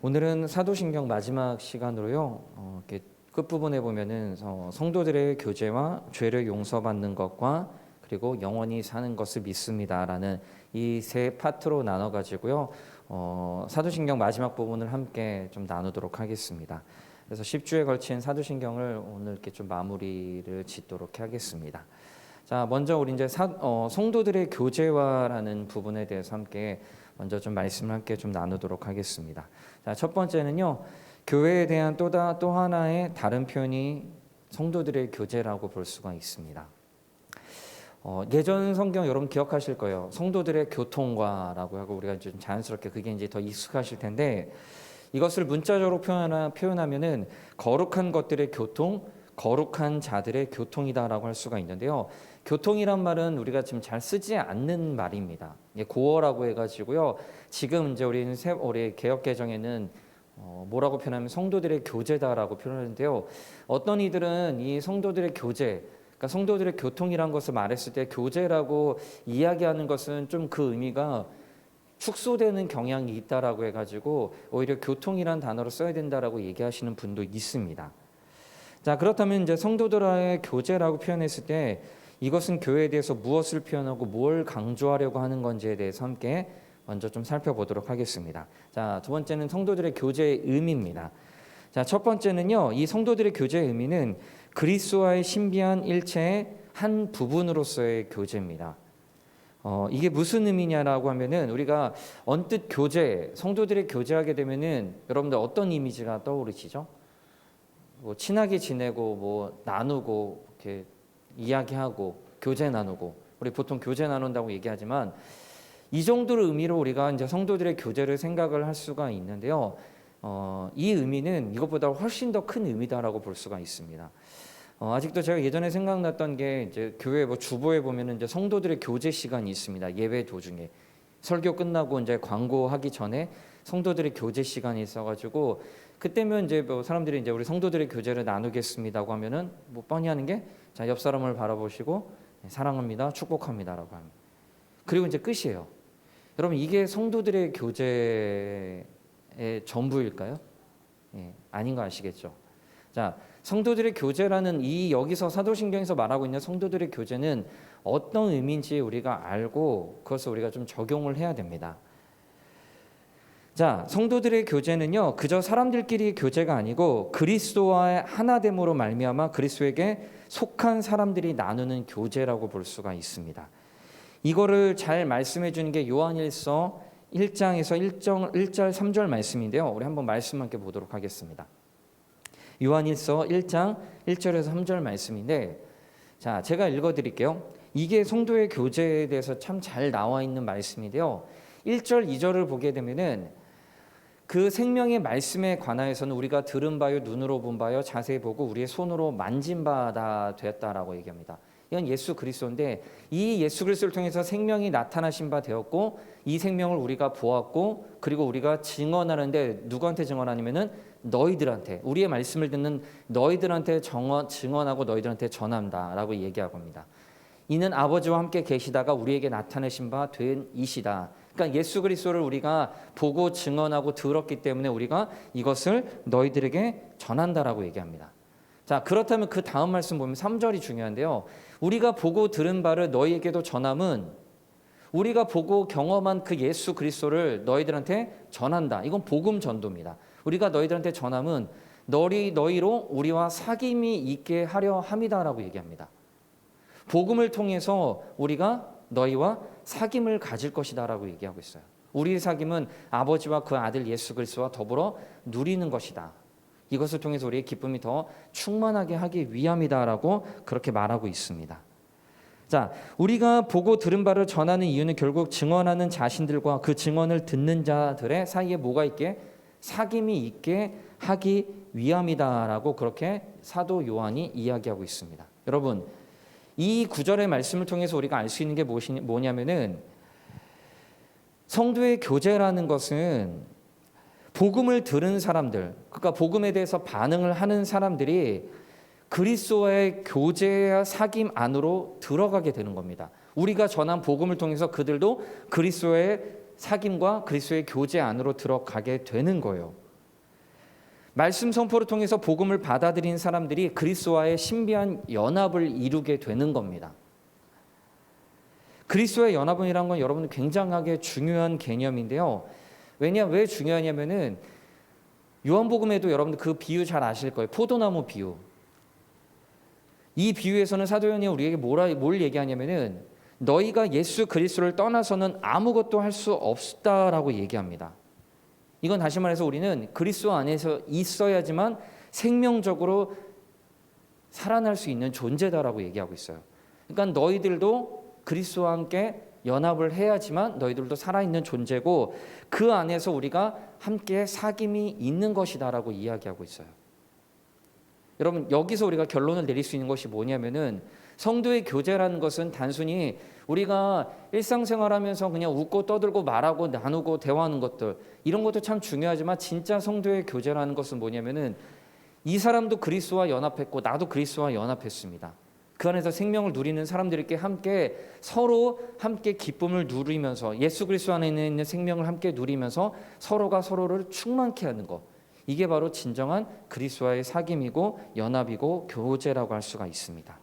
오늘은 사도신경 마지막 시간으로요. 이렇게 끝부분에 보면은 성도들의 교제와 죄를 용서받는 것과 그리고 영원히 사는 것을 믿습니다라는 이 세 파트로 나눠 가지고요. 사도신경 마지막 부분을 함께 좀 나누도록 하겠습니다. 그래서 10주에 걸친 사도신경을 오늘 이렇게 좀 마무리를 짓도록 하겠습니다. 자, 먼저 우리 이제 성도들의 교제와라는 부분에 대해서 함께 먼저 좀 말씀을 함께 좀 나누도록 하겠습니다. 자, 첫 번째는요, 교회에 대한 또 하나의 다른 표현이 성도들의 교제라고 볼 수가 있습니다. 예전 성경 여러분 기억하실 거예요. 성도들의 교통과라고 하고 우리가 좀 자연스럽게 그게 이제 더 익숙하실 텐데 이것을 문자적으로 표현하면은 거룩한 것들의 교통, 거룩한 자들의 교통이다라고 할 수가 있는데요. 교통이란 말은 우리가 지금 잘 쓰지 않는 말입니다. 고어라고 해가지고요. 지금 이제 우리 개역 개정에는 뭐라고 표현하면 성도들의 교제다라고 표현하는데요. 어떤 이들은 이 성도들의 교제, 그러니까 성도들의 교통이란 것을 말했을 때 교제라고 이야기하는 것은 좀 그 의미가 축소되는 경향이 있다라고 해가지고 오히려 교통이란 단어를 써야 된다라고 얘기하시는 분도 있습니다. 자, 그렇다면 이제 성도들의 교제라고 표현했을 때 이것은 교회에 대해서 무엇을 표현하고 뭘 강조하려고 하는 건지에 대해서 함께 먼저 좀 살펴보도록 하겠습니다. 자, 두 번째는 성도들의 교제의 의미입니다. 자, 첫 번째는요, 이 성도들의 교제의 의미는 그리스도와의 신비한 일체의 한 부분으로서의 교제입니다. 이게 무슨 의미냐라고 하면은 우리가 언뜻 교제, 성도들의 교제하게 되면은 여러분들 어떤 이미지가 떠오르시죠? 뭐 친하게 지내고 뭐 나누고 이렇게 이야기하고 교제 나누고 우리 보통 교제 나눈다고 얘기하지만 이 정도의 의미로 우리가 이제 성도들의 교제를 생각을 할 수가 있는데요. 이 의미는 이것보다 훨씬 더 큰 의미다라고 볼 수가 있습니다. 아직도 제가 예전에 생각났던 게 이제 교회 뭐 주보에 보면은 이제 성도들의 교제 시간이 있습니다. 예배 도중에 설교 끝나고 이제 광고하기 전에 성도들의 교제 시간이 있어가지고 그때면 이제 뭐 사람들이 이제 우리 성도들의 교제를 나누겠습니다고 하면은 뭐 뻔히 하는 게 자, 옆 사람을 바라보시고 사랑합니다, 축복합니다라고 합니다. 그리고 이제 끝이에요. 여러분 이게 성도들의 교제의 전부일까요? 아닌 거 아시겠죠? 자, 성도들의 교제라는 이 여기서 사도신경에서 말하고 있는 성도들의 교제는 어떤 의미인지 우리가 알고 그것을 우리가 좀 적용을 해야 됩니다. 자, 성도들의 교제는요, 그저 사람들끼리 교제가 아니고 그리스도와의 하나됨으로 말미암아 그리스도에게 속한 사람들이 나누는 교제라고 볼 수가 있습니다. 이거를 잘 말씀해 주는 게 요한일서 1장에서 1절 3절 말씀인데요. 우리 한번 말씀 함께 보도록 하겠습니다. 요한일서 1장 1절에서 3절 말씀인데, 자, 제가 읽어드릴게요. 이게 성도의 교제에 대해서 참 잘 나와 있는 말씀인데요. 1절 2절을 보게 되면은 그 생명의 말씀에 관하여서는 우리가 들은 바요, 눈으로 본 바요, 자세히 보고 우리의 손으로 만진 바다 되었다라고 얘기합니다. 이건 예수 그리스도인데 이 예수 그리스도를 통해서 생명이 나타나신 바 되었고 이 생명을 우리가 보았고 그리고 우리가 증언하는데 누구한테 증언하냐면은 너희들한테, 우리의 말씀을 듣는 너희들한테 증언하고 너희들한테 전한다라고 얘기하고 합니다. 이는 아버지와 함께 계시다가 우리에게 나타내신 바 된 이시다. 그러니까 예수 그리스도를 우리가 보고 증언하고 들었기 때문에 우리가 이것을 너희들에게 전한다라고 얘기합니다. 자, 그렇다면 그 다음 말씀 보면 3절이 중요한데요. 우리가 보고 들은 바를 너희에게도 전함은 우리가 보고 경험한 그 예수 그리스도를 너희들한테 전한다. 이건 복음 전도입니다. 우리가 너희들한테 전함은 너희로 우리와 사귐이 있게 하려 함이다라고 얘기합니다. 복음을 통해서 우리가 너희와 사귐을 가질 것이다라고 얘기하고 있어요. 우리의 사귐은 아버지와 그 아들 예수 그리스도와 더불어 누리는 것이다. 이것을 통해서 우리의 기쁨이 더 충만하게 하기 위함이다라고 그렇게 말하고 있습니다. 자, 우리가 보고 들은 바를 전하는 이유는 결국 증언하는 자신들과 그 증언을 듣는 자들의 사이에 뭐가 있게? 사귐이 있게 하기 위함이다라고 그렇게 사도 요한이 이야기하고 있습니다. 여러분, 이 구절의 말씀을 통해서 우리가 알 수 있는 게 뭐냐면은 성도의 교제라는 것은 복음을 들은 사람들, 그러니까 복음에 대해서 반응을 하는 사람들이 그리스도와의 교제와 사귐 안으로 들어가게 되는 겁니다. 우리가 전한 복음을 통해서 그들도 그리스도의 사귐과 그리스도의 교제 안으로 들어가게 되는 거예요. 말씀 선포를 통해서 복음을 받아들인 사람들이 그리스도와의 신비한 연합을 이루게 되는 겁니다. 그리스도의 연합이라는 건 여러분 굉장하게 중요한 개념인데요. 왜 중요하냐면은 요한복음에도 여러분들 그 비유 잘 아실 거예요. 포도나무 비유. 이 비유에서는 사도 요한이 우리에게 뭘 얘기하냐면은 너희가 예수 그리스도를 떠나서는 아무것도 할 수 없다라고 얘기합니다. 이건 다시 말해서 우리는 그리스도 안에서 있어야지만 생명적으로 살아날 수 있는 존재다라고 얘기하고 있어요. 그러니까 너희들도 그리스도와 함께 연합을 해야지만 너희들도 살아있는 존재고 그 안에서 우리가 함께 사귐이 있는 것이다라고 이야기하고 있어요. 여러분 여기서 우리가 결론을 내릴 수 있는 것이 뭐냐면은 성도의 교제라는 것은 단순히 우리가 일상생활하면서 그냥 웃고 떠들고 말하고 나누고 대화하는 것들 이런 것도 참 중요하지만 진짜 성도의 교제라는 것은 뭐냐면은 이 사람도 그리스도와 연합했고 나도 그리스도와 연합했습니다. 그 안에서 생명을 누리는 사람들께 함께 서로 함께 기쁨을 누리면서 예수 그리스도 안에 있는 생명을 함께 누리면서 서로가 서로를 충만케 하는 것 이게 바로 진정한 그리스도와의 사귐이고 연합이고 교제라고 할 수가 있습니다.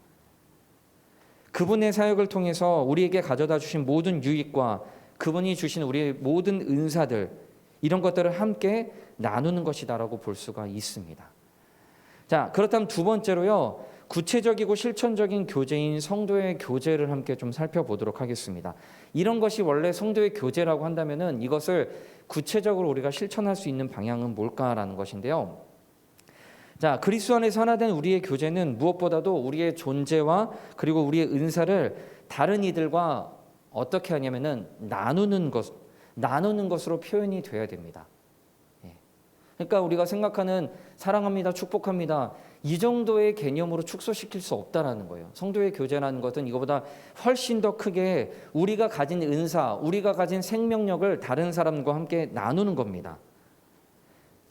그분의 사역을 통해서 우리에게 가져다 주신 모든 유익과 그분이 주신 우리의 모든 은사들 이런 것들을 함께 나누는 것이다라고 볼 수가 있습니다. 자, 그렇다면 두 번째로요. 구체적이고 실천적인 교제인 성도의 교제를 함께 좀 살펴보도록 하겠습니다. 이런 것이 원래 성도의 교제라고 한다면은 이것을 구체적으로 우리가 실천할 수 있는 방향은 뭘까라는 것인데요. 자, 그리스도 안에서 하나 된 우리의 교제는 무엇보다도 우리의 존재와 그리고 우리의 은사를 다른 이들과 어떻게 하냐면은 나누는 것으로 표현이 되어야 됩니다. 그러니까 우리가 생각하는 사랑합니다, 축복합니다 이 정도의 개념으로 축소시킬 수 없다라는 거예요. 성도의 교제라는 것은 이거보다 훨씬 더 크게 우리가 가진 은사, 우리가 가진 생명력을 다른 사람과 함께 나누는 겁니다.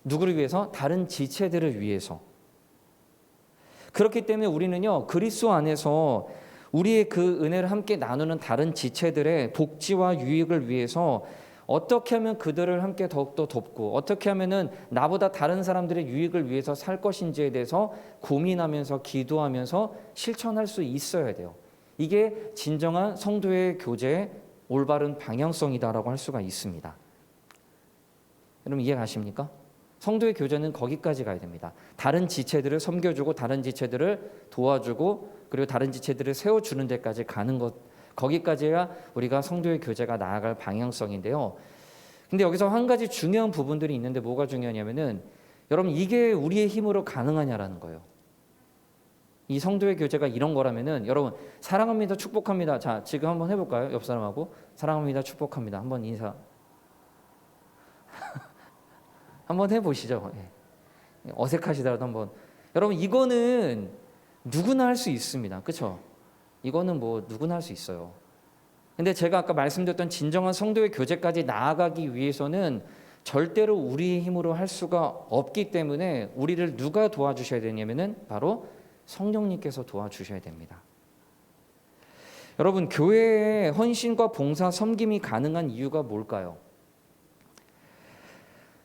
누구를 위해서? 다른 지체들을 위해서. 그렇기 때문에 우리는요 그리스도 안에서 우리의 그 은혜를 함께 나누는 다른 지체들의 복지와 유익을 위해서 어떻게 하면 그들을 함께 더욱더 돕고 어떻게 하면은 나보다 다른 사람들의 유익을 위해서 살 것인지에 대해서 고민하면서 기도하면서 실천할 수 있어야 돼요. 이게 진정한 성도의 교제의 올바른 방향성이다라고 할 수가 있습니다. 여러분 이해 가십니까? 성도의 교제는 거기까지 가야 됩니다. 다른 지체들을 섬겨주고 다른 지체들을 도와주고 그리고 다른 지체들을 세워주는 데까지 가는 것 거기까지야 우리가 성도의 교제가 나아갈 방향성인데요. 근데 여기서 한 가지 중요한 부분들이 있는데 뭐가 중요하냐면은 여러분 이게 우리의 힘으로 가능하냐라는 거예요. 이 성도의 교제가 이런 거라면은 여러분 사랑합니다 축복합니다. 자 지금 한번 해볼까요? 옆 사람하고 사랑합니다 축복합니다. 한번 인사 한번 해보시죠. 어색하시더라도 한번. 여러분 이거는 누구나 할 수 있습니다. 그렇죠? 이거는 뭐 누구나 할 수 있어요. 근데 제가 아까 말씀드렸던 진정한 성도의 교제까지 나아가기 위해서는 절대로 우리의 힘으로 할 수가 없기 때문에 우리를 누가 도와주셔야 되냐면은 바로 성령님께서 도와주셔야 됩니다. 여러분 교회의 헌신과 봉사 섬김이 가능한 이유가 뭘까요?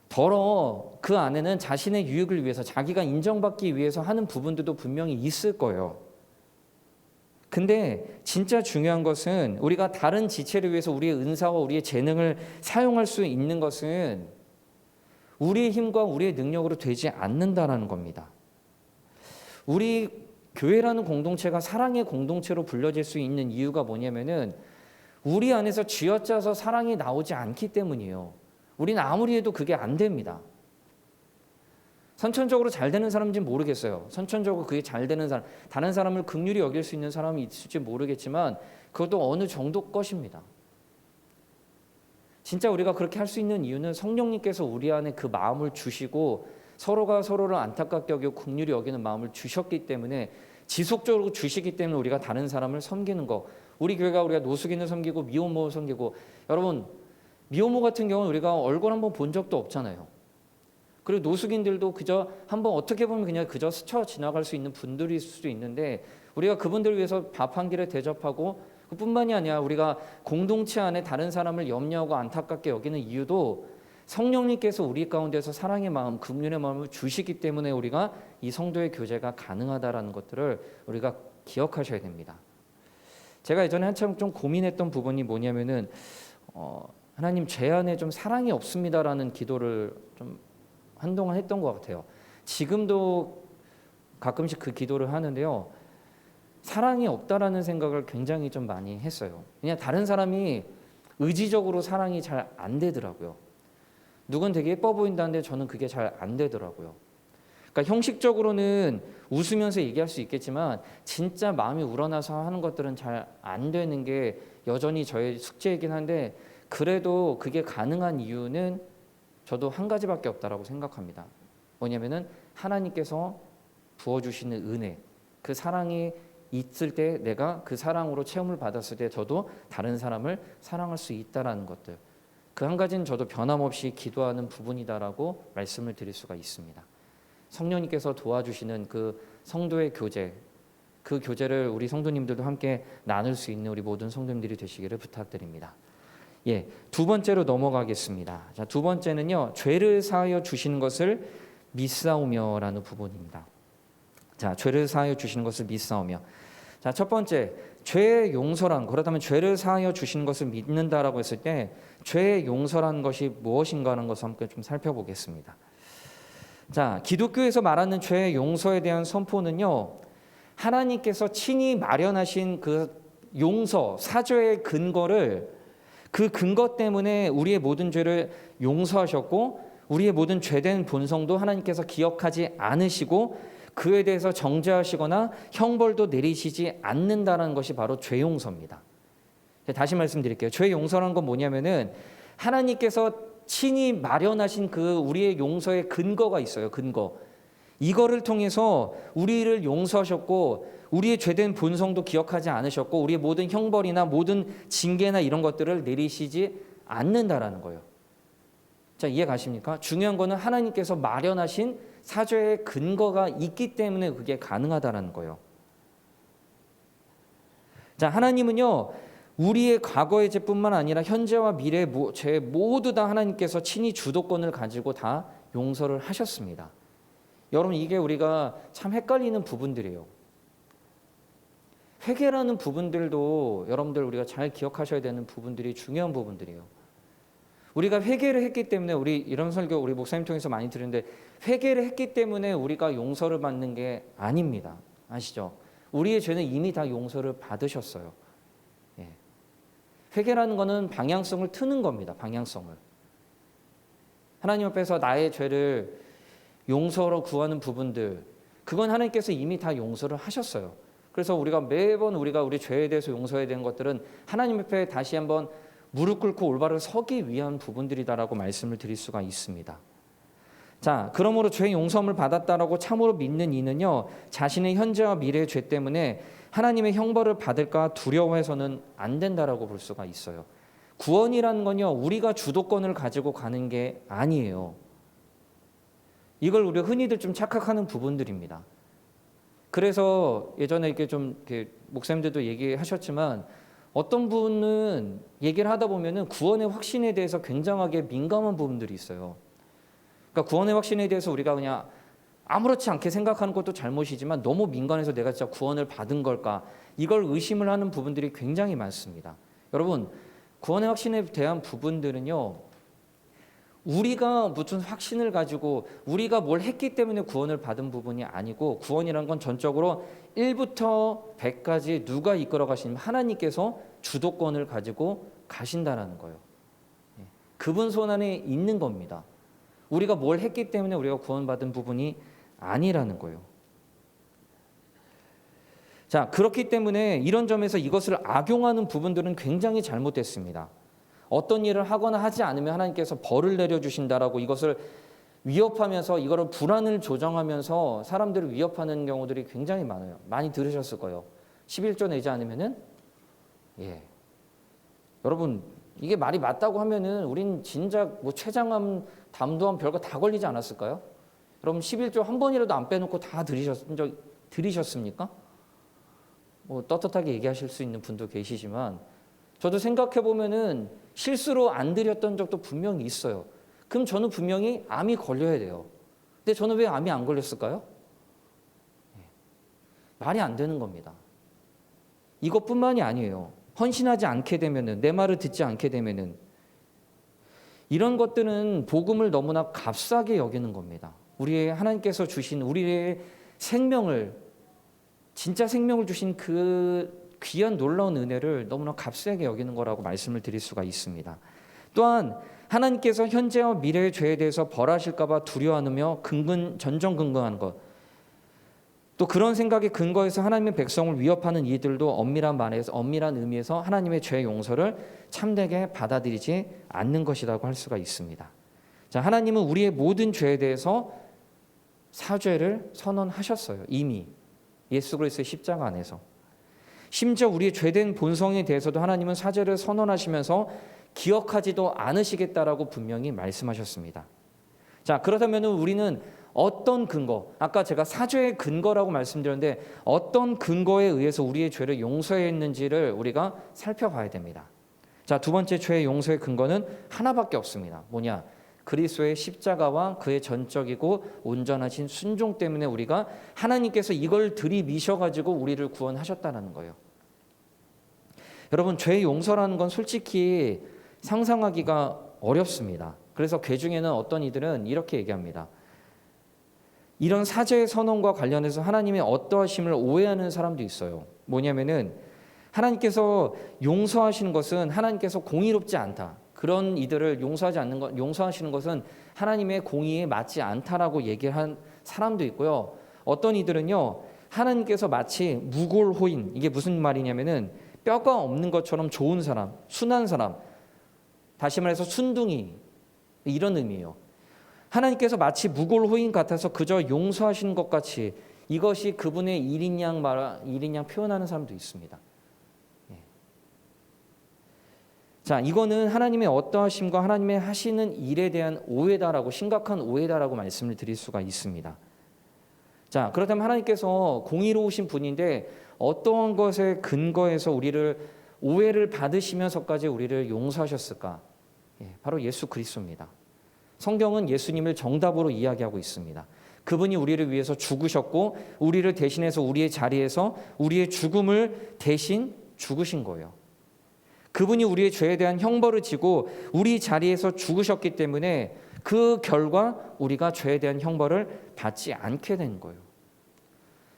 더러 그 안에는 자신의 유익을 위해서 자기가 인정받기 위해서 하는 부분들도 분명히 있을 거예요. 근데 진짜 중요한 것은 우리가 다른 지체를 위해서 우리의 은사와 우리의 재능을 사용할 수 있는 것은 우리의 힘과 우리의 능력으로 되지 않는다라는 겁니다. 우리 교회라는 공동체가 사랑의 공동체로 불려질 수 있는 이유가 뭐냐면은 우리 안에서 쥐어짜서 사랑이 나오지 않기 때문이에요. 우리는 아무리 해도 그게 안 됩니다. 선천적으로 잘 되는 사람인지는 모르겠어요. 선천적으로 그게 잘 되는 사람, 다른 사람을 긍휼히 여길 수 있는 사람이 있을지 모르겠지만 그것도 어느 정도 것입니다. 진짜 우리가 그렇게 할 수 있는 이유는 성령님께서 우리 안에 그 마음을 주시고 서로가 서로를 안타깝게 여기고 긍휼히 여기는 마음을 주셨기 때문에 지속적으로 주시기 때문에 우리가 다른 사람을 섬기는 거. 우리 교회가 우리가 노숙인을 섬기고 미혼모를 섬기고 여러분 미혼모 같은 경우는 우리가 얼굴 한번 본 적도 없잖아요. 그리고 노숙인들도 그저 한번 어떻게 보면 그냥 그저 스쳐 지나갈 수 있는 분들일 수도 있는데 우리가 그분들을 위해서 밥 한 끼를 대접하고 그뿐만이 아니라 우리가 공동체 안에 다른 사람을 염려하고 안타깝게 여기는 이유도 성령님께서 우리 가운데서 사랑의 마음, 긍휼의 마음을 주시기 때문에 우리가 이 성도의 교제가 가능하다라는 것들을 우리가 기억하셔야 됩니다. 제가 예전에 한참 좀 고민했던 부분이 뭐냐면은 하나님 제 안에 좀 사랑이 없습니다라는 기도를 좀 한동안 했던 것 같아요. 지금도 가끔씩 그 기도를 하는데요. 사랑이 없다라는 생각을 굉장히 좀 많이 했어요. 그냥 다른 사람이 의지적으로 사랑이 잘 안 되더라고요. 누군 되게 예뻐 보인다는데 저는 그게 잘 안 되더라고요. 그러니까 형식적으로는 웃으면서 얘기할 수 있겠지만 진짜 마음이 우러나서 하는 것들은 잘 안 되는 게 여전히 저의 숙제이긴 한데 그래도 그게 가능한 이유는 저도 한 가지밖에 없다라고 생각합니다. 뭐냐면은 하나님께서 부어주시는 은혜, 그 사랑이 있을 때 내가 그 사랑으로 체험을 받았을 때 저도 다른 사람을 사랑할 수 있다라는 것들, 그 한 가지는 저도 변함없이 기도하는 부분이다라고 말씀을 드릴 수가 있습니다. 성령님께서 도와주시는 그 성도의 교제, 그 교제를 우리 성도님들도 함께 나눌 수 있는 우리 모든 성도님들이 되시기를 부탁드립니다. 예, 두 번째로 넘어가겠습니다. 자, 두 번째는요, 죄를 사하여 주시는 것을 믿사오며라는 부분입니다. 자, 죄를 사하여 주시는 것을 믿사오며. 자, 첫 번째, 죄의 용서란, 그렇다면 죄를 사하여 주시는 것을 믿는다라고 했을 때 죄의 용서란 것이 무엇인가 하는 것을 함께 좀 살펴보겠습니다. 자, 기독교에서 말하는 죄의 용서에 대한 선포는요, 하나님께서 친히 마련하신 그 용서, 사죄의 근거를, 그 근거 때문에 우리의 모든 죄를 용서하셨고 우리의 모든 죄된 본성도 하나님께서 기억하지 않으시고 그에 대해서 정죄하시거나 형벌도 내리시지 않는다는 것이 바로 죄 용서입니다. 다시 말씀드릴게요. 죄 용서라는 건 뭐냐면은 하나님께서 친히 마련하신 그 우리의 용서의 근거가 있어요. 근거. 이거를 통해서 우리를 용서하셨고 우리의 죄된 본성도 기억하지 않으셨고 우리의 모든 형벌이나 모든 징계나 이런 것들을 내리시지 않는다라는 거예요. 자, 이해 가십니까? 중요한 거는 하나님께서 마련하신 사죄의 근거가 있기 때문에 그게 가능하다는 거예요. 자, 하나님은요, 우리의 과거의 죄뿐만 아니라 현재와 미래의 죄 모두 다 하나님께서 친히 주도권을 가지고 다 용서를 하셨습니다. 여러분, 이게 우리가 참 헷갈리는 부분들이에요. 회개라는 부분들도 여러분들 우리가 잘 기억하셔야 되는 부분들이 중요한 부분들이에요. 우리가 회개를 했기 때문에 우리 이런 설교 우리 목사님 통해서 많이 들었는데 회개를 했기 때문에 우리가 용서를 받는 게 아닙니다. 아시죠? 우리의 죄는 이미 다 용서를 받으셨어요. 예. 회개라는 거는 방향성을 트는 겁니다. 방향성을. 하나님 앞에서 나의 죄를 용서로 구하는 부분들, 그건 하나님께서 이미 다 용서를 하셨어요. 그래서 우리가 매번 우리가 우리 죄에 대해서 용서해야 되는 것들은 하나님 앞에 다시 한번 무릎 꿇고 올바로 서기 위한 부분들이다라고 말씀을 드릴 수가 있습니다. 자, 그러므로 죄 용서함을 받았다라고 참으로 믿는 이는요, 자신의 현재와 미래의 죄 때문에 하나님의 형벌을 받을까 두려워해서는 안 된다라고 볼 수가 있어요. 구원이라는 건요, 우리가 주도권을 가지고 가는 게 아니에요. 이걸 우리가 흔히들 좀 착각하는 부분들입니다. 그래서 예전에 이렇게 목사님들도 얘기하셨지만 어떤 분은 얘기를 하다 보면은 구원의 확신에 대해서 굉장하게 민감한 부분들이 있어요. 그러니까 구원의 확신에 대해서 우리가 그냥 아무렇지 않게 생각하는 것도 잘못이지만 너무 민감해서 내가 진짜 구원을 받은 걸까? 이걸 의심을 하는 부분들이 굉장히 많습니다. 여러분, 구원의 확신에 대한 부분들은요, 우리가 무슨 확신을 가지고 우리가 뭘 했기 때문에 구원을 받은 부분이 아니고 구원이란 건 전적으로 1부터 100까지 누가 이끌어 가시냐면 하나님께서 주도권을 가지고 가신다는 거예요. 그분 손 안에 있는 겁니다. 우리가 뭘 했기 때문에 우리가 구원받은 부분이 아니라는 거예요. 자, 그렇기 때문에 이런 점에서 이것을 악용하는 부분들은 굉장히 잘못됐습니다. 어떤 일을 하거나 하지 않으면 하나님께서 벌을 내려주신다라고 이것을 위협하면서 이거를 불안을 조정하면서 사람들을 위협하는 경우들이 굉장히 많아요. 많이 들으셨을 거예요. 11조 내지 않으면은 여러분 이게 말이 맞다고 하면은 우린 진작 뭐 췌장암, 담도암 별거 다 걸리지 않았을까요? 여러분 11조 한 번이라도 안 빼놓고 다 들으셨습니까? 뭐 떳떳하게 얘기하실 수 있는 분도 계시지만 저도 생각해 보면은 실수로 안 드렸던 적도 분명히 있어요. 그럼 저는 분명히 암이 걸려야 돼요. 근데 저는 왜 암이 안 걸렸을까요? 말이 안 되는 겁니다. 이것뿐만이 아니에요. 헌신하지 않게 되면은, 내 말을 듣지 않게 되면은, 이런 것들은 복음을 너무나 값싸게 여기는 겁니다. 우리의 하나님께서 주신 우리의 생명을, 진짜 생명을 주신 그 귀한 놀라운 은혜를 너무나 값싸게 여기는 거라고 말씀을 드릴 수가 있습니다. 또한 하나님께서 현재와 미래의 죄에 대해서 벌하실까 봐 두려워하며 전전긍긍하는 것, 또 그런 생각에 근거해서 하나님의 백성을 위협하는 이들도 엄밀한 의미에서 하나님의 죄 용서를 참되게 받아들이지 않는 것이라고 할 수가 있습니다. 자, 하나님은 우리의 모든 죄에 대해서 사죄를 선언하셨어요. 이미 예수 그리스도의 십자가 안에서. 심지어 우리의 죄된 본성에 대해서도 하나님은 사죄를 선언하시면서 기억하지도 않으시겠다라고 분명히 말씀하셨습니다. 자, 그렇다면 우리는 어떤 근거, 아까 제가 사죄의 근거라고 말씀드렸는데 어떤 근거에 의해서 우리의 죄를 용서했는지를 우리가 살펴봐야 됩니다. 자, 두 번째 죄의 용서의 근거는 하나밖에 없습니다. 뭐냐? 그리스도의 십자가와 그의 전적이고 온전하신 순종 때문에 우리가 하나님께서 이걸 들이미셔가지고 우리를 구원하셨다는 거예요. 여러분, 죄의 용서라는 건 솔직히 상상하기가 어렵습니다. 그래서 궤 중에는 어떤 이들은 이렇게 얘기합니다. 이런 사죄의 선언과 관련해서 하나님의 어떠하심을 오해하는 사람도 있어요. 뭐냐면은 하나님께서 용서하시는 것은 하나님께서 공의롭지 않다. 그런 이들을 용서하시는 것은 하나님의 공의에 맞지 않다라고 얘기를 한 사람도 있고요. 어떤 이들은요, 하나님께서 마치 무골호인, 이게 무슨 말이냐면은 뼈가 없는 것처럼 좋은 사람, 순한 사람, 다시 말해서 순둥이, 이런 의미예요. 하나님께서 마치 무골호인 같아서 그저 용서하시는 것 같이, 이것이 그분의 일인 양 표현하는 사람도 있습니다. 자, 이거는 하나님의 어떠하심과 하나님의 하시는 일에 대한 오해다라고, 심각한 오해다라고 말씀을 드릴 수가 있습니다. 자, 그렇다면 하나님께서 공의로우신 분인데 어떠한 것에 근거해서 우리를 오해를 받으시면서까지 우리를 용서하셨을까? 바로 예수 그리스도입니다. 성경은 예수님을 정답으로 이야기하고 있습니다. 그분이 우리를 위해서 죽으셨고 우리를 대신해서 우리의 자리에서 우리의 죽음을 대신 죽으신 거예요. 그분이 우리의 죄에 대한 형벌을 지고 우리 자리에서 죽으셨기 때문에 그 결과 우리가 죄에 대한 형벌을 받지 않게 된 거예요.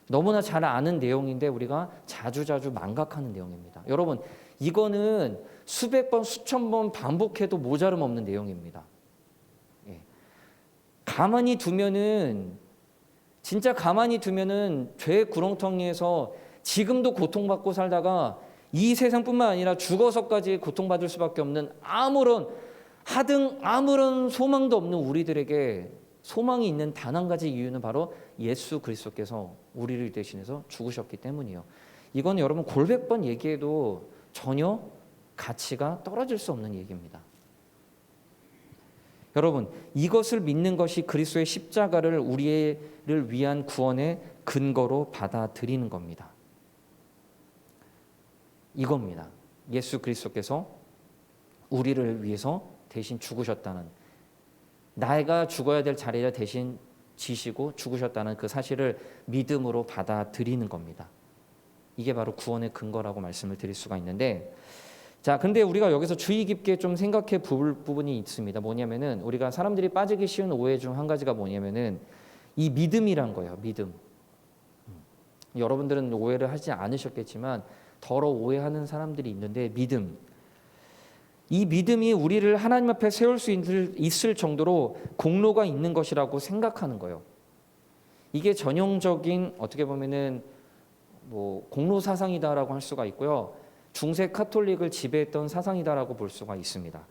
너무나 잘 아는 내용인데 우리가 자주자주 망각하는 내용입니다. 여러분, 이거는 수백 번, 수천 번 반복해도 모자름 없는 내용입니다. 가만히 두면은, 진짜 가만히 두면은 죄의 구렁텅이에서 지금도 고통받고 살다가 이 세상뿐만 아니라 죽어서까지 고통받을 수밖에 없는 아무런 소망도 없는 우리들에게 소망이 있는 단 한 가지 이유는 바로 예수 그리스도께서 우리를 대신해서 죽으셨기 때문이에요. 이건 여러분 골백 번 얘기해도 전혀 가치가 떨어질 수 없는 얘기입니다. 여러분, 이것을 믿는 것이 그리스도의 십자가를 우리를 위한 구원의 근거로 받아들이는 겁니다. 이겁니다. 예수 그리스도께서 우리를 위해서 대신 죽으셨다는, 내가 죽어야 될 자리를 대신 지시고 죽으셨다는 그 사실을 믿음으로 받아들이는 겁니다. 이게 바로 구원의 근거라고 말씀을 드릴 수가 있는데, 자, 근데 우리가 여기서 주의 깊게 좀 생각해 볼 부분이 있습니다. 뭐냐면은 우리가 사람들이 빠지기 쉬운 오해 중 한 가지가 뭐냐면은 이 믿음이란 거예요. 믿음. 여러분들은 오해를 하지 않으셨겠지만 더러 오해하는 사람들이 있는데, 믿음. 이 믿음이 우리를 하나님 앞에 세울 수 있을 정도로 공로가 있는 것이라고 생각하는 거예요. 이게 전형적인 어떻게 보면은 뭐 공로 사상이다라고 할 수가 있고요. 중세 카톨릭을 지배했던 사상이다라고 볼 수가 있습니다.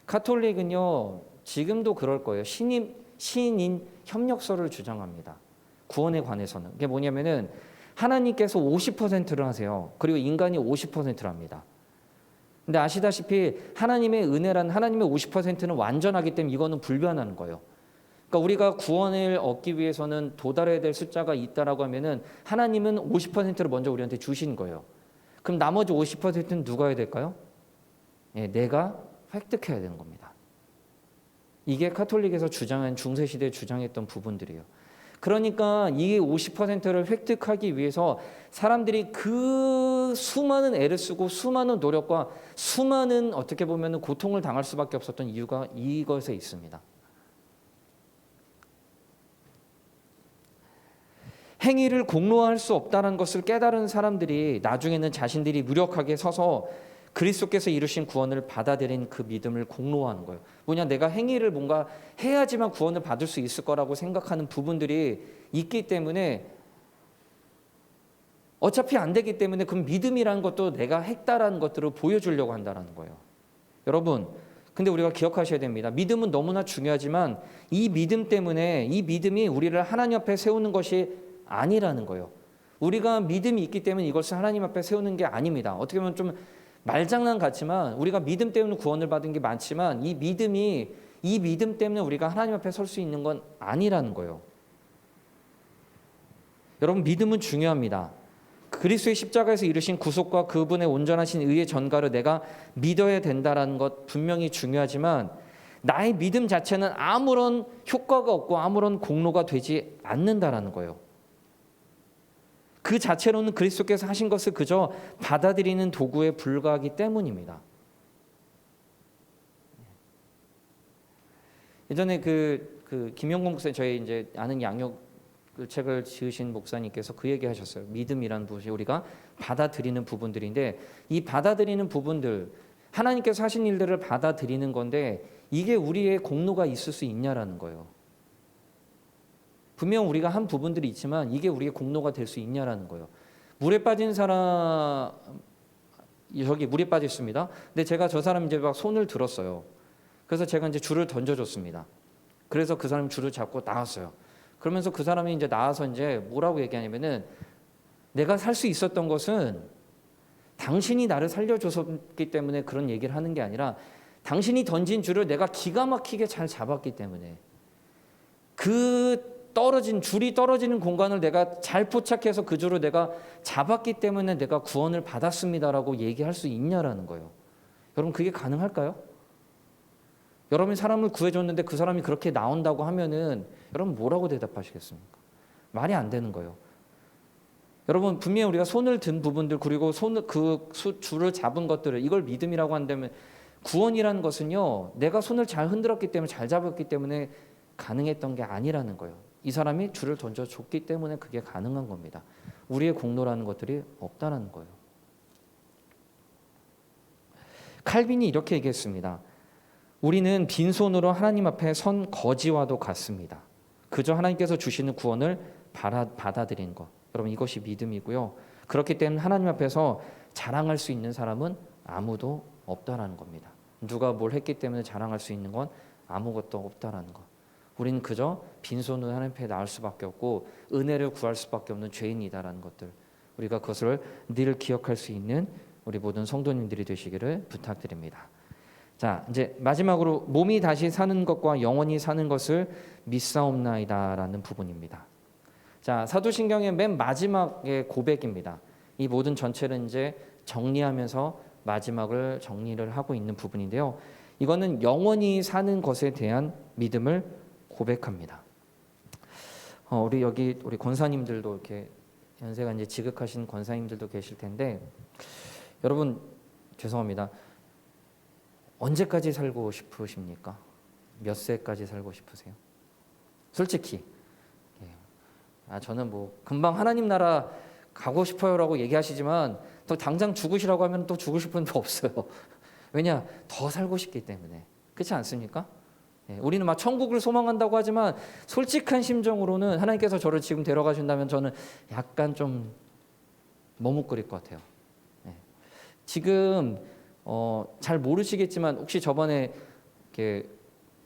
카톨릭은요, 지금도 그럴 거예요. 신인 협력설을 주장합니다. 구원에 관해서는. 그게 뭐냐면은 하나님께서 50%를 하세요. 그리고 인간이 50%를 합니다. 근데 아시다시피 하나님의 은혜란, 하나님의 50%는 완전하기 때문에 이거는 불변하는 거예요. 그러니까 우리가 구원을 얻기 위해서는 도달해야 될 숫자가 있다라고 하면은 하나님은 50%를 먼저 우리한테 주신 거예요. 그럼 나머지 50%는 누가 해야 될까요? 내가 획득해야 되는 겁니다. 이게 카톨릭에서 주장한 중세시대에 주장했던 부분들이에요. 그러니까 이 50%를 획득하기 위해서 사람들이 그 수많은 애를 쓰고 수많은 노력과 수많은 어떻게 보면 고통을 당할 수밖에 없었던 이유가 이것에 있습니다. 행위를 공로할 수 없다는 것을 깨달은 사람들이 나중에는 자신들이 무력하게 서서 그리스도께서 이루신 구원을 받아들인 그 믿음을 공로하는 거예요. 뭐냐, 내가 행위를 뭔가 해야지만 구원을 받을 수 있을 거라고 생각하는 부분들이 있기 때문에 어차피 안 되기 때문에 그 믿음이라는 것도 내가 했다라는 것들을 보여주려고 한다는 거예요. 여러분, 근데 우리가 기억하셔야 됩니다. 믿음은 너무나 중요하지만 이 믿음 때문에 이 믿음이 우리를 하나님 앞에 세우는 것이 아니라는 거예요. 우리가 믿음이 있기 때문에 이것을 하나님 앞에 세우는 게 아닙니다. 어떻게 보면 좀 말장난 같지만 우리가 믿음 때문에 구원을 받은 게 많지만 이 믿음 때문에 우리가 하나님 앞에 설 수 있는 건 아니라는 거예요. 여러분, 믿음은 중요합니다. 그리스도의 십자가에서 이루신 구속과 그분의 온전하신 의의 전가를 내가 믿어야 된다는 것 분명히 중요하지만 나의 믿음 자체는 아무런 효과가 없고 아무런 공로가 되지 않는다라는 거예요. 그 자체로는 그리스도께서 하신 것을 그저 받아들이는 도구에 불과하기 때문입니다. 예전에 그 김용곤 목사님, 저희 이제 아는 양육 책을 지으신 목사님께서 그 얘기하셨어요. 믿음이라는 것이 우리가 받아들이는 부분들인데 이 받아들이는 부분들, 하나님께서 하신 일들을 받아들이는 건데 이게 우리의 공로가 있을 수 있냐라는 거예요. 분명 우리가 한 부분들이 있지만 이게 우리의 공로가 될 수 있냐라는 거예요. 물에 빠진 사람, 여기 물에 빠졌습니다. 근데 제가 저 사람 이제 막 손을 들었어요. 그래서 제가 이제 줄을 던져줬습니다. 그래서 그 사람이 줄을 잡고 나왔어요. 그러면서 그 사람이 이제 나와서 이제 뭐라고 얘기하냐면은 내가 살 수 있었던 것은 당신이 나를 살려줬기 때문에 그런 얘기를 하는 게 아니라 당신이 던진 줄을 내가 기가 막히게 잘 잡았기 때문에 그 줄이 떨어지는 공간을 내가 잘 포착해서 그 줄을 내가 잡았기 때문에 내가 구원을 받았습니다라고 얘기할 수 있냐라는 거예요. 여러분, 그게 가능할까요? 여러분이 사람을 구해줬는데 그 사람이 그렇게 나온다고 하면은 여러분 뭐라고 대답하시겠습니까? 말이 안 되는 거예요. 여러분, 분명히 우리가 손을 든 부분들 그리고 줄을 잡은 것들을 이걸 믿음이라고 한다면 구원이라는 것은요, 내가 손을 잘 흔들었기 때문에 잘 잡았기 때문에 가능했던 게 아니라는 거예요. 이 사람이 줄을 던져줬기 때문에 그게 가능한 겁니다. 우리의 공로라는 것들이 없다는 거예요. 칼빈이 이렇게 얘기했습니다. 우리는 빈손으로 하나님 앞에 선 거지와도 같습니다. 그저 하나님께서 주시는 구원을 받아들인 것. 여러분, 이것이 믿음이고요. 그렇기 때문에 하나님 앞에서 자랑할 수 있는 사람은 아무도 없다라는 겁니다. 누가 뭘 했기 때문에 자랑할 수 있는 건 아무것도 없다라는 것. 우리는 그저 빈손으로 하나님 앞에 나올 수밖에 없고 은혜를 구할 수밖에 없는 죄인이다라는 것들. 우리가 그것을 늘 기억할 수 있는 우리 모든 성도님들이 되시기를 부탁드립니다. 자, 이제 마지막으로 몸이 다시 사는 것과 영원히 사는 것을 믿사옵나이다라는 부분입니다. 자, 사도신경의 맨 마지막의 고백입니다. 이 모든 전체를 이제 정리하면서 마지막을 정리를 하고 있는 부분인데요. 이거는 영원히 사는 것에 대한 믿음을 고백합니다. 우리 여기 우리 권사님들도 이렇게 연세가 이제 지극하신 권사님들도 계실 텐데 여러분 죄송합니다. 언제까지 살고 싶으십니까? 몇 세까지 살고 싶으세요? 솔직히 저는 뭐 금방 하나님 나라 가고 싶어요라고 얘기하시지만 또 당장 죽으시라고 하면 또 죽고 싶은 데 없어요. 왜냐? 더 살고 싶기 때문에. 그렇지 않습니까? 우리는 막 천국을 소망한다고 하지만 솔직한 심정으로는 하나님께서 저를 지금 데려가신다면 저는 약간 좀 머뭇거릴 것 같아요. 지금 잘 모르시겠지만 혹시 저번에 이렇게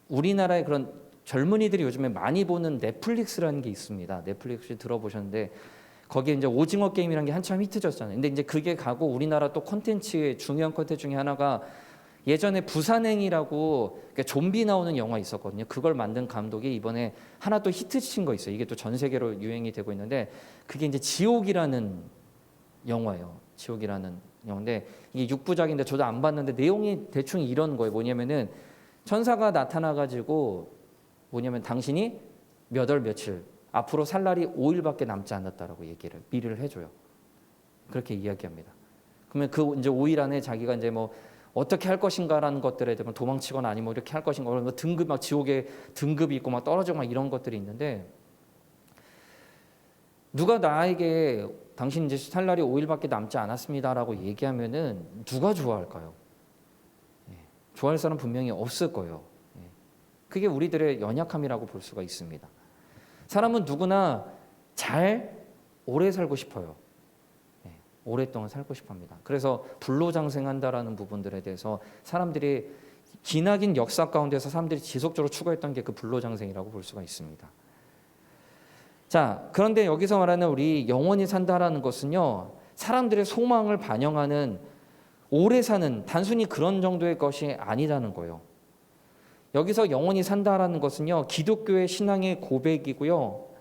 우리나라의 그런 젊은이들이 요즘에 많이 보는 넷플릭스라는 게 있습니다. 넷플릭스 들어보셨는데 거기에 이제 오징어 게임이라는 게 한참 히트졌잖아요. 근데 이제 그게 가고 우리나라 또 콘텐츠의 중요한 콘텐츠 중에 하나가 예전에 부산행이라고 좀비 나오는 영화 있었거든요. 그걸 만든 감독이 이번에 하나 또 히트친 거 있어요. 이게 또 전 세계로 유행이 되고 있는데 그게 이제 지옥이라는 영화예요. 지옥이라는 영화인데 이게 6부작인데 저도 안 봤는데 내용이 대충 이런 거예요. 뭐냐면은 천사가 나타나가지고 뭐냐면 당신이 몇 월 며칠 앞으로 살 날이 5일밖에 남지 않았다라고 얘기를 미리를 해줘요. 그렇게 이야기합니다. 그러면 그 이제 5일 안에 자기가 이제 뭐 어떻게 할 것인가라는 것들에 대해 도망치거나 아니면 이렇게 할 것인가 그런 거 등급 막 지옥에 등급이 있고 막 떨어지고 막 이런 것들이 있는데 누가 나에게 당신 이제 살 날이 5일밖에 남지 않았습니다라고 얘기하면은 누가 좋아할까요? 좋아할 사람 분명히 없을 거예요. 그게 우리들의 연약함이라고 볼 수가 있습니다. 사람은 누구나 잘 오래 살고 싶어요. 오랫동안 살고 싶어합니다. 그래서 불로장생한다라는 부분들에 대해서 사람들이 기나긴 역사 가운데서 사람들이 지속적으로 추구했던 게 그 불로장생이라고 볼 수가 있습니다. 자, 그런데 여기서 말하는 우리 영원히 산다라는 것은요, 사람들의 소망을 반영하는 오래 사는 단순히 그런 정도의 것이 아니라는 거예요. 여기서 영원히 산다라는 것은요, 기독교의 신앙의 고백이고요.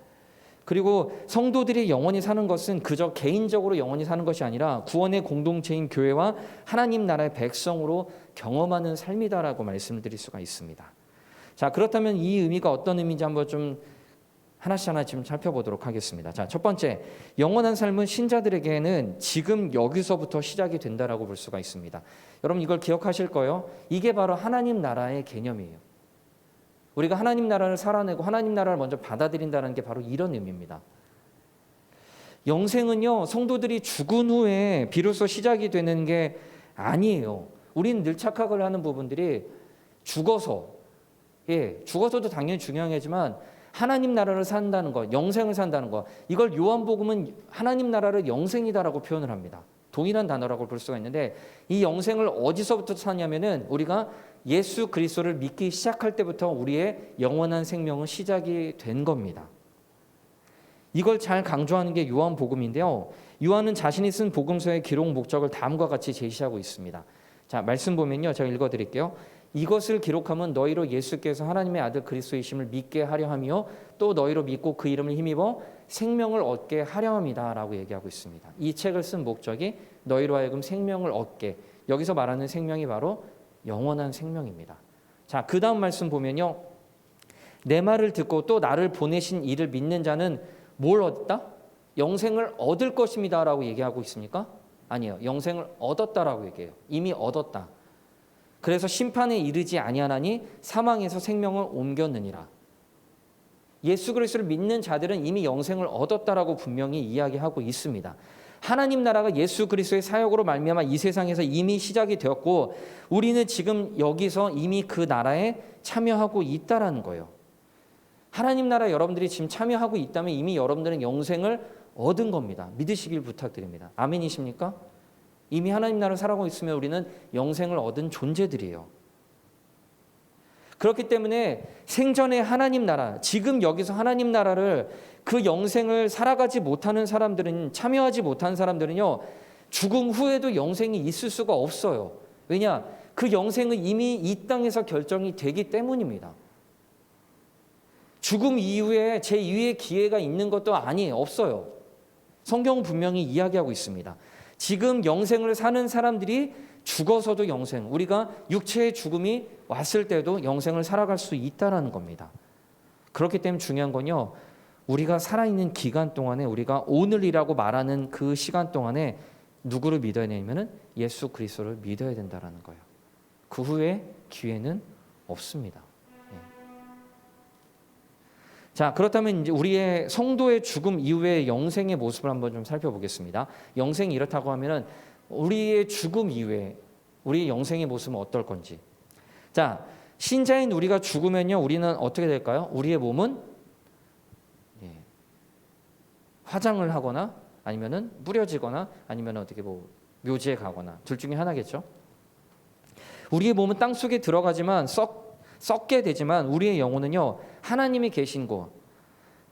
그리고 성도들이 영원히 사는 것은 그저 개인적으로 영원히 사는 것이 아니라 구원의 공동체인 교회와 하나님 나라의 백성으로 경험하는 삶이다라고 말씀드릴 수가 있습니다. 자, 그렇다면 이 의미가 어떤 의미인지 한번 좀 하나씩 하나씩 살펴보도록 하겠습니다. 자, 첫 번째, 영원한 삶은 신자들에게는 지금 여기서부터 시작이 된다라고 볼 수가 있습니다. 여러분 이걸 기억하실 거예요. 이게 바로 하나님 나라의 개념이에요. 우리가 하나님 나라를 살아내고 하나님 나라를 먼저 받아들인다는 게 바로 이런 의미입니다. 영생은요, 성도들이 죽은 후에 비로소 시작이 되는 게 아니에요. 우리는 늘 착각을 하는 부분들이 죽어서도 당연히 중요한 거지만 하나님 나라를 산다는 것, 영생을 산다는 것, 이걸 요한복음은 하나님 나라를 영생이다라고 표현을 합니다. 동일한 단어라고 볼 수가 있는데 이 영생을 어디서부터 사냐면은 우리가 예수 그리스도를 믿기 시작할 때부터 우리의 영원한 생명은 시작이 된 겁니다. 이걸 잘 강조하는 게 요한복음인데요. 요한은 자신이 쓴 복음서의 기록 목적을 다음과 같이 제시하고 있습니다. 자, 말씀 보면요. 제가 읽어드릴게요. 이것을 기록하면 너희로 예수께서 하나님의 아들 그리스도이심을 믿게 하려 하며 또 너희로 믿고 그 이름을 힘입어 생명을 얻게 하려 함이다 라고 얘기하고 있습니다. 이 책을 쓴 목적이 너희로 하여금 생명을 얻게, 여기서 말하는 생명이 바로 영원한 생명입니다. 자, 그 다음 말씀 보면요. 내 말을 듣고 또 나를 보내신 이를 믿는 자는 뭘 얻다? 영생을 얻을 것입니다 라고 얘기하고 있습니까? 아니에요. 영생을 얻었다라고 얘기해요. 이미 얻었다. 그래서 심판에 이르지 아니하나니 사망에서 생명을 옮겼느니라. 예수 그리스도를 믿는 자들은 이미 영생을 얻었다라고 분명히 이야기하고 있습니다. 하나님 나라가 예수 그리스도의 사역으로 말미암아 이 세상에서 이미 시작이 되었고 우리는 지금 여기서 이미 그 나라에 참여하고 있다라는 거예요. 하나님 나라 여러분들이 지금 참여하고 있다면 이미 여러분들은 영생을 얻은 겁니다. 믿으시길 부탁드립니다. 아멘이십니까? 이미 하나님 나라를 살아가고 있으면 우리는 영생을 얻은 존재들이에요. 그렇기 때문에 생전에 하나님 나라, 지금 여기서 하나님 나라를 그 영생을 살아가지 못하는 사람들은, 참여하지 못한 사람들은요, 죽음 후에도 영생이 있을 수가 없어요. 왜냐? 그 영생은 이미 이 땅에서 결정이 되기 때문입니다. 죽음 이후에 제2의 기회가 있는 것도 아니에요. 없어요. 성경은 분명히 이야기하고 있습니다. 지금 영생을 사는 사람들이 죽어서도 영생, 우리가 육체의 죽음이 왔을 때도 영생을 살아갈 수 있다는 겁니다. 그렇기 때문에 중요한 건요, 우리가 살아있는 기간 동안에 우리가 오늘이라고 말하는 그 시간 동안에 누구를 믿어야 되냐면은 예수 그리스도를 믿어야 된다는 거예요. 그 후에 기회는 없습니다. 자, 그렇다면 이제 우리의 성도의 죽음 이후의 영생의 모습을 한번 좀 살펴보겠습니다. 영생이 이렇다고 하면은 우리의 죽음 이후에 우리의 영생의 모습은 어떨 건지. 자, 신자인 우리가 죽으면요, 우리는 어떻게 될까요? 우리의 몸은 화장을 하거나 아니면은 뿌려지거나 아니면 어떻게 뭐 묘지에 가거나 둘 중에 하나겠죠. 우리의 몸은 땅 속에 들어가지만 썩게 되지만 우리의 영혼은요, 하나님이 계신 곳,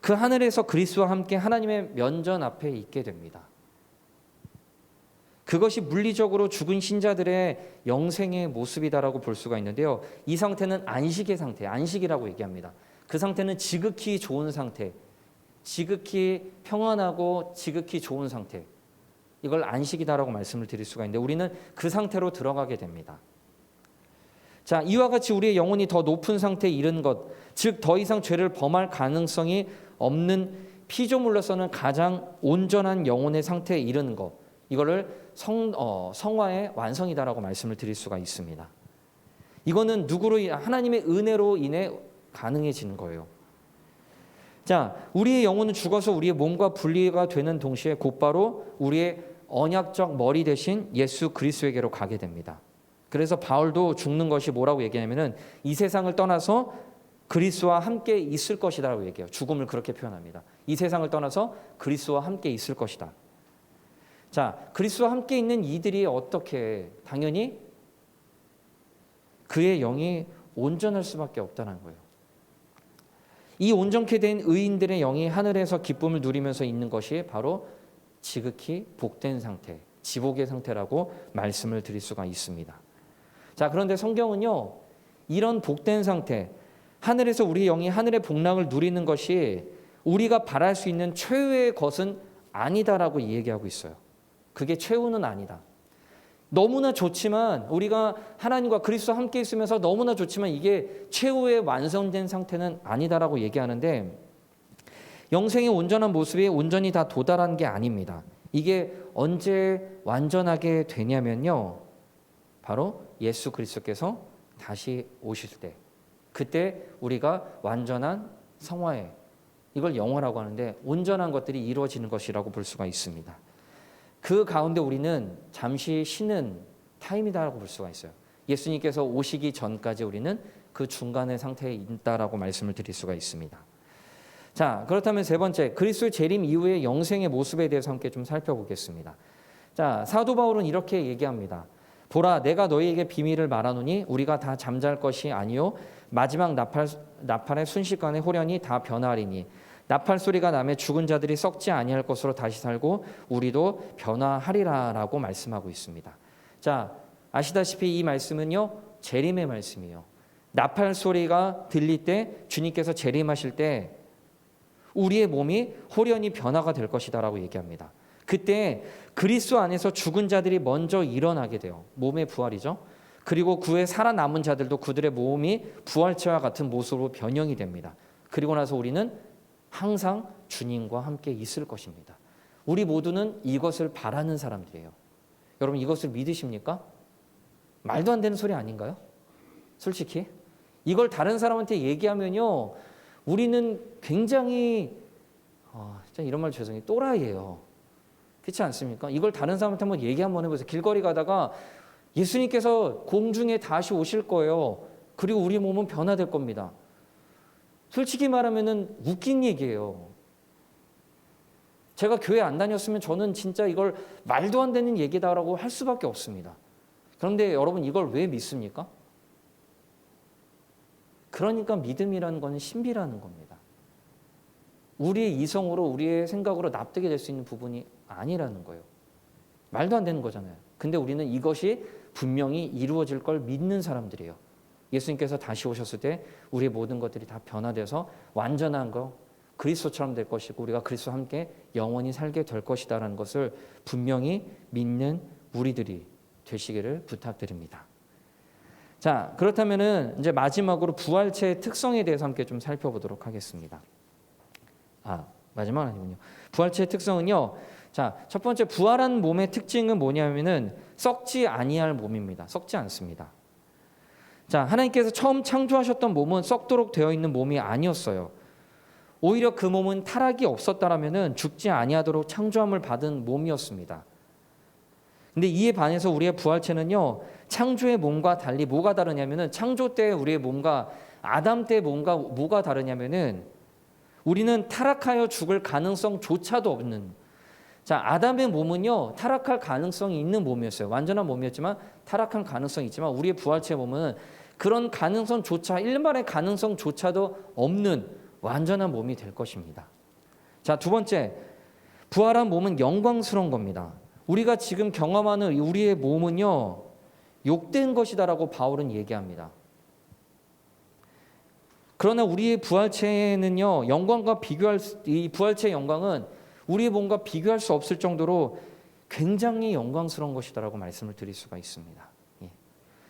그 하늘에서 그리스도와 함께 하나님의 면전 앞에 있게 됩니다. 그것이 물리적으로 죽은 신자들의 영생의 모습이다라고 볼 수가 있는데요. 이 상태는 안식의 상태, 안식이라고 얘기합니다. 그 상태는 지극히 좋은 상태, 지극히 평안하고 지극히 좋은 상태, 이걸 안식이다라고 말씀을 드릴 수가 있는데 우리는 그 상태로 들어가게 됩니다. 자, 이와 같이 우리의 영혼이 더 높은 상태에 이른 것, 즉 더 이상 죄를 범할 가능성이 없는 피조물로서는 가장 온전한 영혼의 상태에 이르는 것, 이거를 성화의 완성이다라고 말씀을 드릴 수가 있습니다. 이거는 누구로 하나님의 은혜로 인해 가능해지는 거예요. 자, 우리의 영혼은 죽어서 우리의 몸과 분리가 되는 동시에 곧바로 우리의 언약적 머리 대신 예수 그리스도에게로 가게 됩니다. 그래서 바울도 죽는 것이 뭐라고 얘기하냐면은 이 세상을 떠나서 그리스도와 함께 있을 것이다라고 얘기해요. 죽음을 그렇게 표현합니다. 이 세상을 떠나서 그리스도와 함께 있을 것이다. 자, 그리스도와 함께 있는 이들이 어떻게, 당연히 그의 영이 온전할 수밖에 없다는 거예요. 이 온전케 된 의인들의 영이 하늘에서 기쁨을 누리면서 있는 것이 바로 지극히 복된 상태, 지복의 상태라고 말씀을 드릴 수가 있습니다. 자, 그런데 성경은요, 이런 복된 상태, 하늘에서 우리 영이 하늘의 복락을 누리는 것이 우리가 바랄 수 있는 최후의 것은 아니다라고 얘기하고 있어요. 그게 최후는 아니다. 너무나 좋지만, 우리가 하나님과 그리스도와 함께 있으면서 너무나 좋지만 이게 최후의 완성된 상태는 아니다라고 얘기하는데, 영생의 온전한 모습에 온전히 다 도달한 게 아닙니다. 이게 언제 완전하게 되냐면요, 바로 예수 그리스도께서 다시 오실 때, 그때 우리가 완전한 성화에, 이걸 영화라고 하는데 온전한 것들이 이루어지는 것이라고 볼 수가 있습니다. 그 가운데 우리는 잠시 쉬는 타임이다라고 볼 수가 있어요. 예수님께서 오시기 전까지 우리는 그 중간의 상태에 있다라고 말씀을 드릴 수가 있습니다. 자, 그렇다면 세 번째, 그리스도의 재림 이후의 영생의 모습에 대해서 함께 좀 살펴보겠습니다. 자, 사도 바울은 이렇게 얘기합니다. 보라, 내가 너희에게 비밀을 말하노니 우리가 다 잠잘 것이 아니요 마지막 나팔의 순식간에 호련히 다 변화하리니 나팔 소리가 나매 죽은 자들이 썩지 아니할 것으로 다시 살고 우리도 변화하리라라고 말씀하고 있습니다. 자, 아시다시피 이 말씀은요, 재림의 말씀이에요. 나팔 소리가 들릴 때, 주님께서 재림하실 때 우리의 몸이 호련히 변화가 될 것이다라고 얘기합니다. 그때 그리스도 안에서 죽은 자들이 먼저 일어나게 돼요. 몸의 부활이죠. 그리고 그에 살아남은 자들도 그들의 몸이 부활체와 같은 모습으로 변형이 됩니다. 그리고 나서 우리는 항상 주님과 함께 있을 것입니다. 우리 모두는 이것을 바라는 사람들이에요. 여러분, 이것을 믿으십니까? 말도 안 되는 소리 아닌가요? 솔직히 이걸 다른 사람한테 얘기하면요, 우리는 굉장히 진짜 이런 말 죄송해요, 또라이예요. 그렇지 않습니까? 이걸 다른 사람한테 한번 얘기 한번 해보세요. 길거리 가다가 예수님께서 공중에 다시 오실 거예요. 그리고 우리 몸은 변화될 겁니다. 솔직히 말하면 웃긴 얘기예요. 제가 교회 안 다녔으면 저는 진짜 이걸 말도 안 되는 얘기다라고 할 수밖에 없습니다. 그런데 여러분, 이걸 왜 믿습니까? 그러니까 믿음이라는 건 신비라는 겁니다. 우리의 이성으로, 우리의 생각으로 납득이 될 수 있는 부분이 아니라는 거예요. 말도 안 되는 거잖아요. 근데 우리는 이것이 분명히 이루어질 걸 믿는 사람들이에요. 예수님께서 다시 오셨을 때 우리의 모든 것들이 다 변화돼서 완전한 거, 그리스도처럼 될 것이고 우리가 그리스도와 함께 영원히 살게 될 것이다라는 것을 분명히 믿는 우리들이 되시기를 부탁드립니다. 자, 그렇다면은 이제 마지막으로 부활체의 특성에 대해서 함께 좀 살펴보도록 하겠습니다. 마지막 아니군요. 부활체의 특성은요, 자, 첫 번째, 부활한 몸의 특징은 뭐냐면은 썩지 아니할 몸입니다. 썩지 않습니다. 자, 하나님께서 처음 창조하셨던 몸은 썩도록 되어 있는 몸이 아니었어요. 오히려 그 몸은 타락이 없었다라면은 죽지 아니하도록 창조함을 받은 몸이었습니다. 근데 이에 반해서 우리의 부활체는요, 창조의 몸과 달리 뭐가 다르냐면은, 창조 때 우리의 몸과 아담 때 몸과 뭐가 다르냐면은, 우리는 타락하여 죽을 가능성조차도 없는, 자, 아담의 몸은요, 타락할 가능성이 있는 몸이었어요. 완전한 몸이었지만 타락할 가능성이 있지만 우리의 부활체 몸은 그런 가능성조차, 일말의 가능성조차도 없는 완전한 몸이 될 것입니다. 자, 두 번째, 부활한 몸은 영광스러운 겁니다. 우리가 지금 경험하는 우리의 몸은요, 욕된 것이다라고 바울은 얘기합니다. 그러나 우리의 부활체는요, 이 부활체의 영광은 우리의 몸과 비교할 수 없을 정도로 굉장히 영광스러운 것이다라고 말씀을 드릴 수가 있습니다.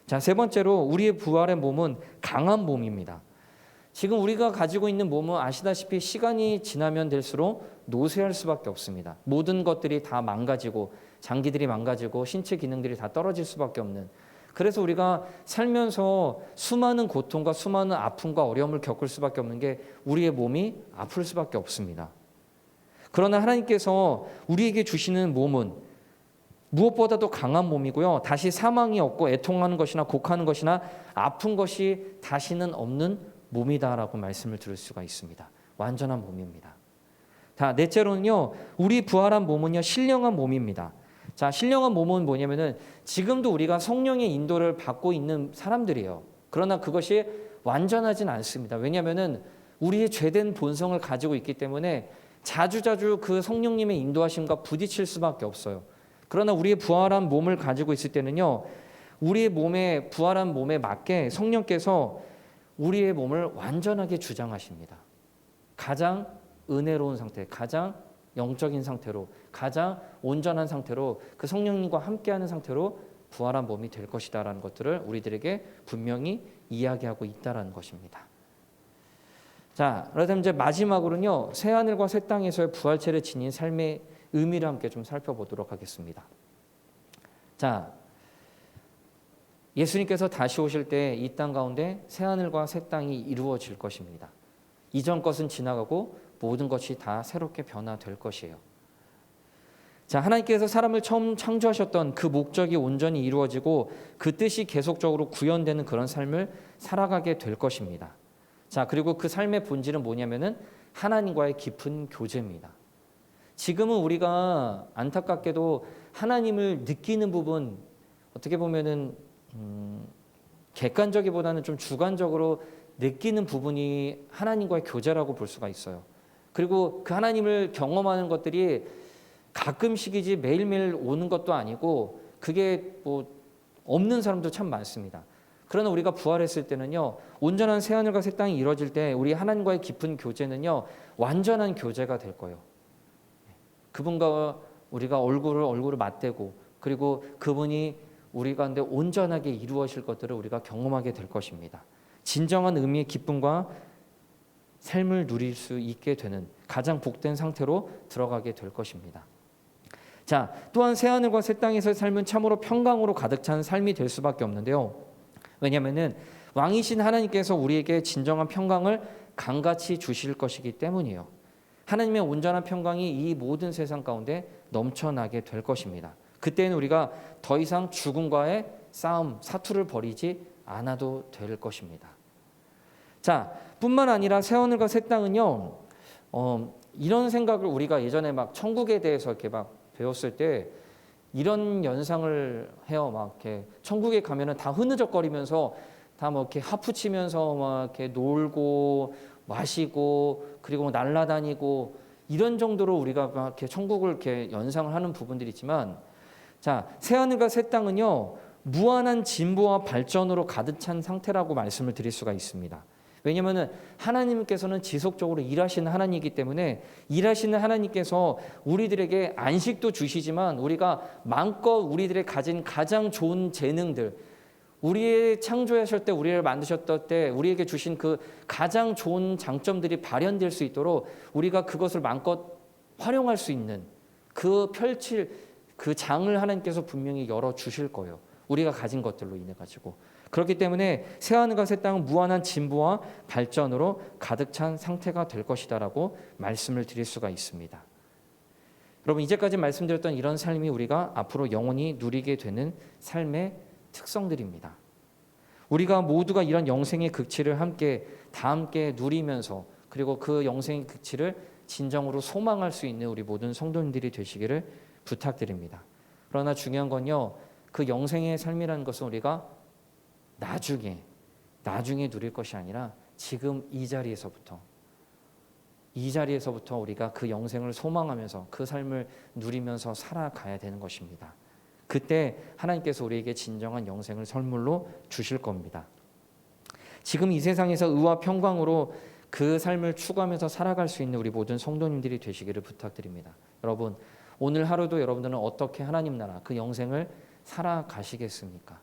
자, 세 번째로 우리의 부활의 몸은 강한 몸입니다. 지금 우리가 가지고 있는 몸은 아시다시피 시간이 지나면 될수록 노쇠할 수밖에 없습니다. 모든 것들이 다 망가지고 장기들이 망가지고 신체 기능들이 다 떨어질 수밖에 없는, 그래서 우리가 살면서 수많은 고통과 수많은 아픔과 어려움을 겪을 수밖에 없는 게 우리의 몸이 아플 수밖에 없습니다. 그러나 하나님께서 우리에게 주시는 몸은 무엇보다도 강한 몸이고요. 다시 사망이 없고 애통하는 것이나 곡하는 것이나 아픈 것이 다시는 없는 몸이다라고 말씀을 들을 수가 있습니다. 완전한 몸입니다. 자, 넷째로는요, 우리 부활한 몸은요, 신령한 몸입니다. 자, 신령한 몸은 뭐냐면은 지금도 우리가 성령의 인도를 받고 있는 사람들이에요. 그러나 그것이 완전하진 않습니다. 왜냐하면은 우리의 죄된 본성을 가지고 있기 때문에 자주자주 그 성령님의 인도하심과 부딪힐 수밖에 없어요. 그러나 우리의 부활한 몸을 가지고 있을 때는요, 우리의 몸에, 부활한 몸에 맞게 성령께서 우리의 몸을 완전하게 주장하십니다. 가장 은혜로운 상태, 가장 영적인 상태로, 가장 온전한 상태로, 그 성령님과 함께하는 상태로 부활한 몸이 될 것이다라는 것들을 우리들에게 분명히 이야기하고 있다라는 것입니다. 자, 그렇다면 이제 마지막으로는요, 새 하늘과 새 땅에서의 부활체를 지닌 삶의 의미를 함께 좀 살펴보도록 하겠습니다. 자, 예수님께서 다시 오실 때 이 땅 가운데 새 하늘과 새 땅이 이루어질 것입니다. 이전 것은 지나가고 모든 것이 다 새롭게 변화될 것이에요. 자, 하나님께서 사람을 처음 창조하셨던 그 목적이 온전히 이루어지고 그 뜻이 계속적으로 구현되는 그런 삶을 살아가게 될 것입니다. 자, 그리고 그 삶의 본질은 뭐냐면은 하나님과의 깊은 교제입니다. 지금은 우리가 안타깝게도 하나님을 느끼는 부분, 어떻게 보면은 객관적이보다는 좀 주관적으로 느끼는 부분이 하나님과의 교제라고 볼 수가 있어요. 그리고 그 하나님을 경험하는 것들이 가끔씩이지 매일매일 오는 것도 아니고 그게 뭐 없는 사람도 참 많습니다. 그러나 우리가 부활했을 때는요, 온전한 새하늘과 새 땅이 이루어질 때 우리 하나님과의 깊은 교제는요, 완전한 교제가 될 거예요. 그분과 우리가 얼굴을 맞대고, 그리고 그분이 우리 가운데 온전하게 이루어질 것들을 우리가 경험하게 될 것입니다. 진정한 의미의 기쁨과 삶을 누릴 수 있게 되는 가장 복된 상태로 들어가게 될 것입니다. 자, 또한 새하늘과 새 땅에서의 삶은 참으로 평강으로 가득 찬 삶이 될 수밖에 없는데요. 왜냐하면은 왕이신 하나님께서 우리에게 진정한 평강을 강같이 주실 것이기 때문이에요. 하나님의 온전한 평강이 이 모든 세상 가운데 넘쳐나게 될 것입니다. 그때는 우리가 더 이상 죽음과의 싸움, 사투를 벌이지 않아도 될 것입니다. 자, 뿐만 아니라 새하늘과 새 땅은요, 이런 생각을 우리가 예전에 막 천국에 대해서 이렇게 막 배웠을 때 이런 연상을 해요. 막 이렇게 천국에 가면은 다 흐느적거리면서 다 뭐 이렇게 하프 치면서 막 이렇게 놀고 마시고 그리고 뭐 날아다니고 이런 정도로 우리가 막 이렇게 천국을 이렇게 연상을 하는 부분들이 있지만, 자, 새하늘과 새 땅은요, 무한한 진보와 발전으로 가득 찬 상태라고 말씀을 드릴 수가 있습니다. 왜냐하면 하나님께서는 지속적으로 일하시는 하나님이기 때문에 일하시는 하나님께서 우리들에게 안식도 주시지만 우리가 마음껏 우리들의 가진 가장 좋은 재능들, 우리의 창조하실 때, 우리를 만드셨을 때 우리에게 주신 그 가장 좋은 장점들이 발현될 수 있도록 우리가 그것을 마음껏 활용할 수 있는 펼칠 그 장을 하나님께서 분명히 열어주실 거예요. 우리가 가진 것들로 인해 가지고. 그렇기 때문에 새하늘과 새 땅은 무한한 진보와 발전으로 가득 찬 상태가 될 것이다라고 말씀을 드릴 수가 있습니다. 여러분, 이제까지 말씀드렸던 이런 삶이 우리가 앞으로 영원히 누리게 되는 삶의 특성들입니다. 우리가 모두가 이런 영생의 극치를 다 함께 누리면서, 그리고 그 영생의 극치를 진정으로 소망할 수 있는 우리 모든 성도님들이 되시기를 부탁드립니다. 그러나 중요한 건요, 그 영생의 삶이라는 것은 우리가 나중에 누릴 것이 아니라 지금 이 자리에서부터 이 자리에서부터 우리가 그 영생을 소망하면서 그 삶을 누리면서 살아가야 되는 것입니다. 그때 하나님께서 우리에게 진정한 영생을 선물로 주실 겁니다. 지금 이 세상에서 의와 평강으로 그 삶을 추구하면서 살아갈 수 있는 우리 모든 성도님들이 되시기를 부탁드립니다. 여러분, 오늘 하루도 여러분들은 어떻게 하나님 나라 그 영생을 살아가시겠습니까?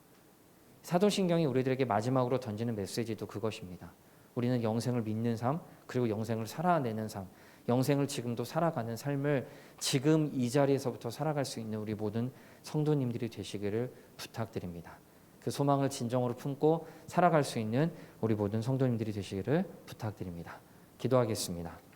사도신경이 우리들에게 마지막으로 던지는 메시지도 그것입니다. 우리는 영생을 믿는 삶, 그리고 영생을 살아내는 삶, 영생을 지금도 살아가는 삶을 지금 이 자리에서부터 살아갈 수 있는 우리 모든 성도님들이 되시기를 부탁드립니다. 그 소망을 진정으로 품고 살아갈 수 있는 우리 모든 성도님들이 되시기를 부탁드립니다. 기도하겠습니다.